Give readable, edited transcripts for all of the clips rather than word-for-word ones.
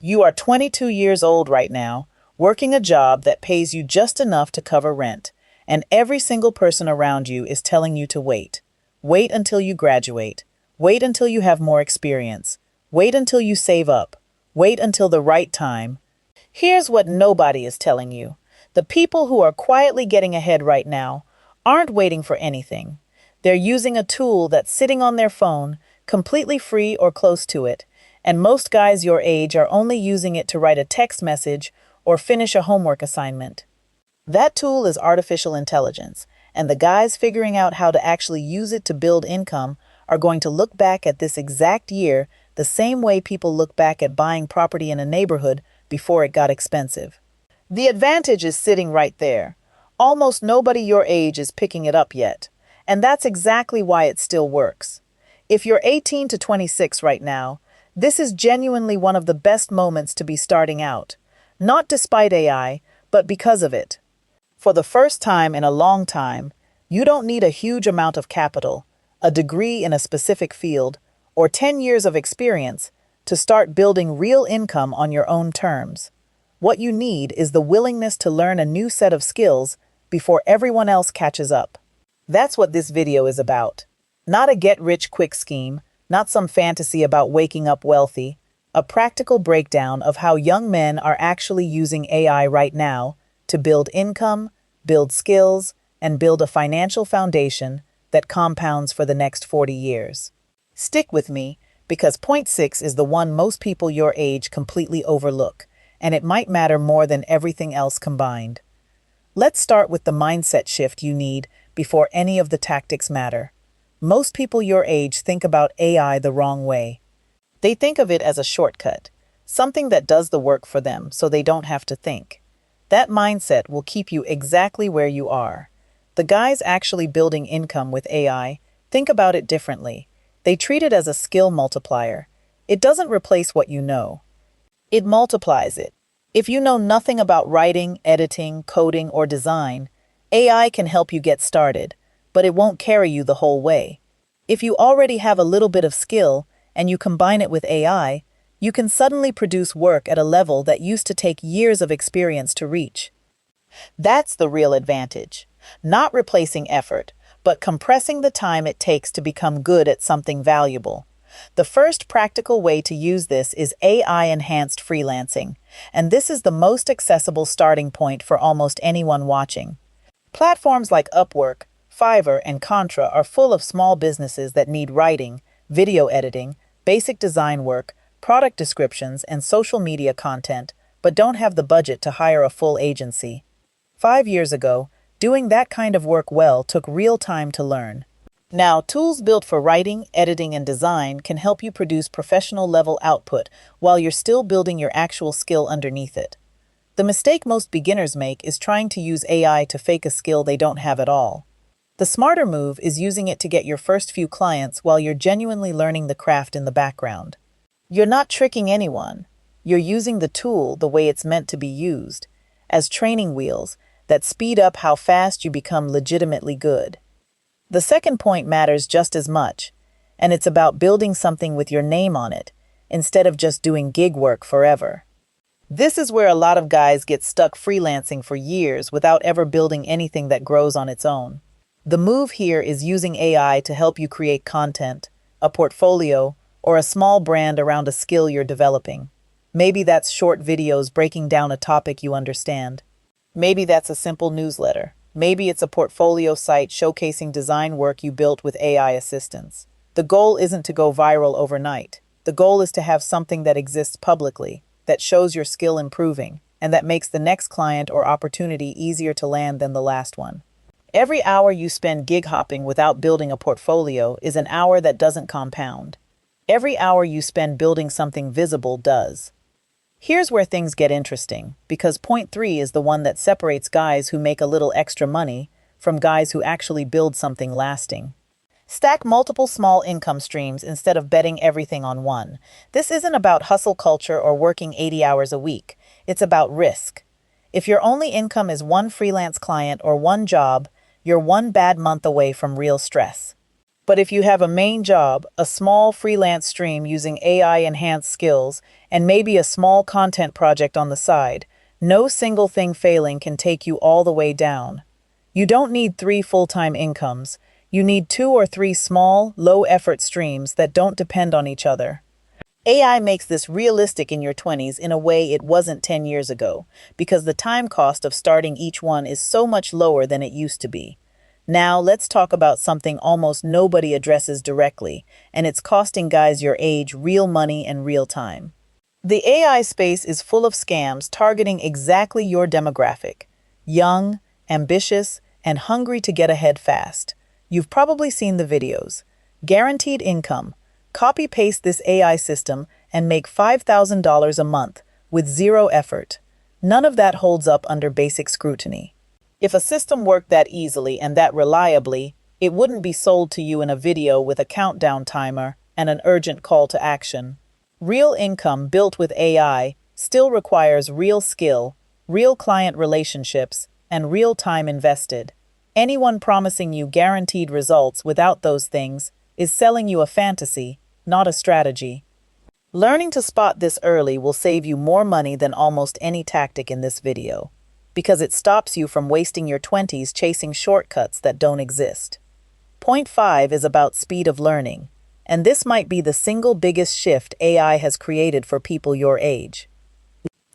You are 22 years old right now, working a job that pays you just enough to cover rent, and every single person around you is telling you to wait. Wait until you graduate. Wait until you have more experience. Wait until you save up. Wait until the right time. Here's what nobody is telling you. The people who are quietly getting ahead right now aren't waiting for anything. They're using a tool that's sitting on their phone, completely free or close to it, and most guys your age are only using it to write a text message or finish a homework assignment. That tool is artificial intelligence, and the guys figuring out how to actually use it to build income are going to look back at this exact year the same way people look back at buying property in a neighborhood before it got expensive. The advantage is sitting right there. Almost nobody your age is picking it up yet, and that's exactly why it still works. If you're 18 to 26 right now, this is genuinely one of the best moments to be starting out, not despite AI, but because of it. For the first time in a long time, you don't need a huge amount of capital, a degree in a specific field, or 10 years of experience to start building real income on your own terms. What you need is the willingness to learn a new set of skills before everyone else catches up. That's what this video is about. Not a get-rich-quick scheme, not some fantasy about waking up wealthy, a practical breakdown of how young men are actually using AI right now to build income, build skills, and build a financial foundation that compounds for the next 40 years. Stick with me, because point 6 is the one most people your age completely overlook, and it might matter more than everything else combined. Let's start with the mindset shift you need before any of the tactics matter. Most people your age think about AI the wrong way. They think of it as a shortcut, something that does the work for them so they don't have to think. That mindset will keep you exactly where you are. The guys actually building income with AI think about it differently. They treat it as a skill multiplier. It doesn't replace what you know. It multiplies it. If you know nothing about writing, editing, coding, or design, AI can help you get started, but it won't carry you the whole way. If you already have a little bit of skill and you combine it with AI, you can suddenly produce work at a level that used to take years of experience to reach. That's the real advantage. Not replacing effort, but compressing the time it takes to become good at something valuable. The first practical way to use this is AI-enhanced freelancing, and this is the most accessible starting point for almost anyone watching. Platforms like Upwork, Fiverr, and Contra are full of small businesses that need writing, video editing, basic design work, product descriptions, and social media content, but don't have the budget to hire a full agency. 5 years ago, doing that kind of work well took real time to learn. Now, tools built for writing, editing, and design can help you produce professional-level output while you're still building your actual skill underneath it. The mistake most beginners make is trying to use AI to fake a skill they don't have at all. The smarter move is using it to get your first few clients while you're genuinely learning the craft in the background. You're not tricking anyone. You're using the tool the way it's meant to be used, as training wheels that speed up how fast you become legitimately good. The second point matters just as much, and it's about building something with your name on it, instead of just doing gig work forever. This is where a lot of guys get stuck freelancing for years without ever building anything that grows on its own. The move here is using AI to help you create content, a portfolio, or a small brand around a skill you're developing. Maybe that's short videos breaking down a topic you understand. Maybe that's a simple newsletter. Maybe it's a portfolio site showcasing design work you built with AI assistance. The goal isn't to go viral overnight. The goal is to have something that exists publicly, that shows your skill improving, and that makes the next client or opportunity easier to land than the last one. Every hour you spend gig hopping without building a portfolio is an hour that doesn't compound. Every hour you spend building something visible does. Here's where things get interesting, because point 3 is the one that separates guys who make a little extra money from guys who actually build something lasting. Stack multiple small income streams instead of betting everything on one. This isn't about hustle culture or working 80 hours a week. It's about risk. If your only income is one freelance client or one job, you're one bad month away from real stress. But if you have a main job, a small freelance stream using AI-enhanced skills, and maybe a small content project on the side, no single thing failing can take you all the way down. You don't need 3 full-time incomes. You need 2 or 3 small, low-effort streams that don't depend on each other. AI makes this realistic in your 20s in a way it wasn't 10 years ago, because the time cost of starting each one is so much lower than it used to be. Now, let's talk about something almost nobody addresses directly, and it's costing guys your age real money and real time. The AI space is full of scams targeting exactly your demographic: young, ambitious, and hungry to get ahead fast. You've probably seen the videos. Guaranteed income. Copy-paste this AI system and make $5,000 a month with zero effort. None of that holds up under basic scrutiny. If a system worked that easily and that reliably, it wouldn't be sold to you in a video with a countdown timer and an urgent call to action. Real income built with AI still requires real skill, real client relationships, and real time invested. Anyone promising you guaranteed results without those things is selling you a fantasy, not a strategy. Learning to spot this early will save you more money than almost any tactic in this video, because it stops you from wasting your 20s chasing shortcuts that don't exist. Point 5 is about speed of learning, and this might be the single biggest shift AI has created for people your age.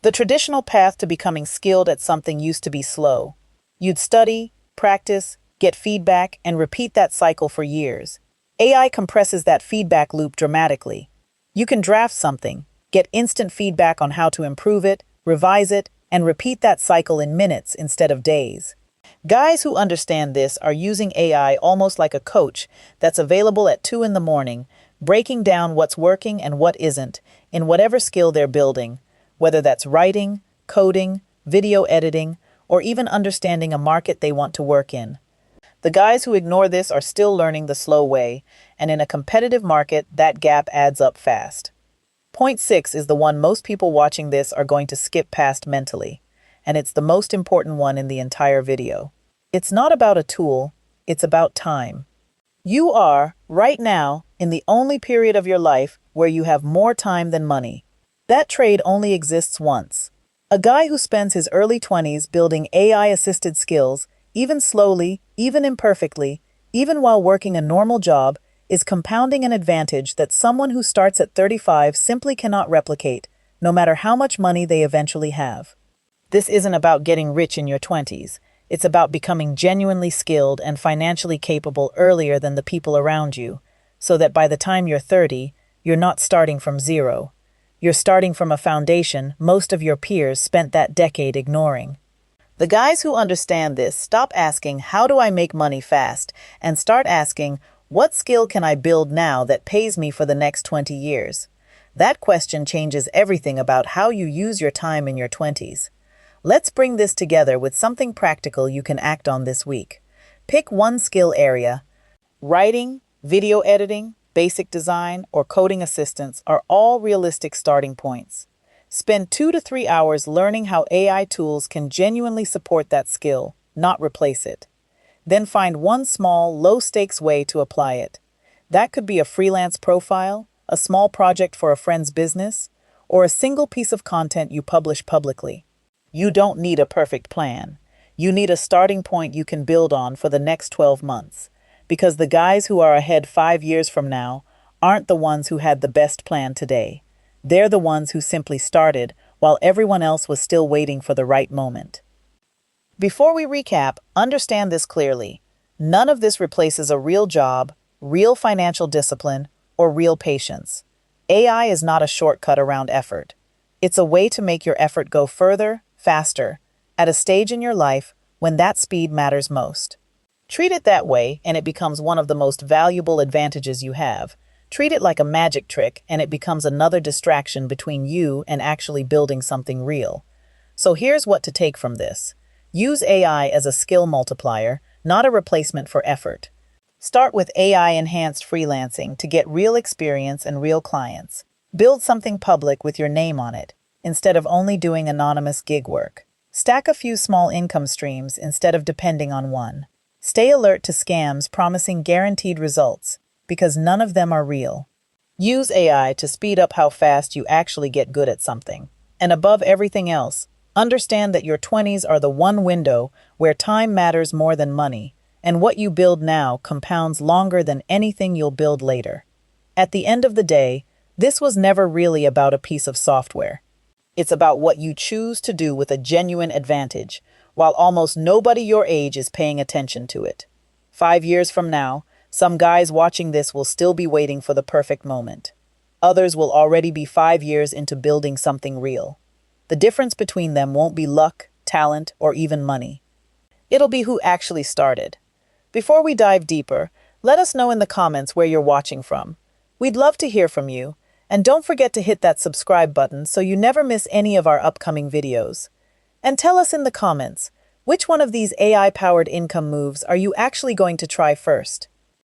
The traditional path to becoming skilled at something used to be slow. You'd study, practice, get feedback, and repeat that cycle for years. AI compresses that feedback loop dramatically. You can draft something, get instant feedback on how to improve it, revise it, and repeat that cycle in minutes instead of days. Guys who understand this are using AI almost like a coach that's available at 2 in the morning, breaking down what's working and what isn't in whatever skill they're building, whether that's writing, coding, video editing, or even understanding a market they want to work in. The guys who ignore this are still learning the slow way, and in a competitive market, that gap adds up fast. Point 6 is the one most people watching this are going to skip past mentally, and it's the most important one in the entire video. It's not about a tool, it's about time. You are, right now, in the only period of your life where you have more time than money. That trade only exists once. A guy who spends his early 20s building AI-assisted skills, even slowly, even imperfectly, even while working a normal job, is compounding an advantage that someone who starts at 35 simply cannot replicate, no matter how much money they eventually have. This isn't about getting rich in your 20s. It's about becoming genuinely skilled and financially capable earlier than the people around you, so that by the time you're 30, you're not starting from zero. You're starting from a foundation most of your peers spent that decade ignoring. The guys who understand this stop asking, how do I make money fast, and start asking, what skill can I build now that pays me for the next 20 years? That question changes everything about how you use your time in your 20s. Let's bring this together with something practical you can act on this week. Pick one skill area. Writing, video editing, basic design, or coding assistance are all realistic starting points. Spend 2 to 3 hours learning how AI tools can genuinely support that skill, not replace it. Then find one small, low-stakes way to apply it. That could be a freelance profile, a small project for a friend's business, or a single piece of content you publish publicly. You don't need a perfect plan. You need a starting point you can build on for the next 12 months. Because the guys who are ahead 5 years from now aren't the ones who had the best plan today. They're the ones who simply started while everyone else was still waiting for the right moment. Before we recap, understand this clearly. None of this replaces a real job, real financial discipline, or real patience. AI is not a shortcut around effort. It's a way to make your effort go further, faster, at a stage in your life when that speed matters most. Treat it that way, and it becomes one of the most valuable advantages you have. Treat it like a magic trick, and it becomes another distraction between you and actually building something real. So here's what to take from this. Use AI as a skill multiplier, not a replacement for effort. Start with AI-enhanced freelancing to get real experience and real clients. Build something public with your name on it, instead of only doing anonymous gig work. Stack a few small income streams instead of depending on one. Stay alert to scams promising guaranteed results, because none of them are real. Use AI to speed up how fast you actually get good at something. And above everything else, understand that your 20s are the one window where time matters more than money, and what you build now compounds longer than anything you'll build later. At the end of the day, this was never really about a piece of software. It's about what you choose to do with a genuine advantage, while almost nobody your age is paying attention to it. 5 years from now, some guys watching this will still be waiting for the perfect moment. Others will already be 5 years into building something real. The difference between them won't be luck, talent, or even money. It'll be who actually started. Before we dive deeper, let us know in the comments where you're watching from. We'd love to hear from you, and don't forget to hit that subscribe button so you never miss any of our upcoming videos. And tell us in the comments, which one of these AI-powered income moves are you actually going to try first?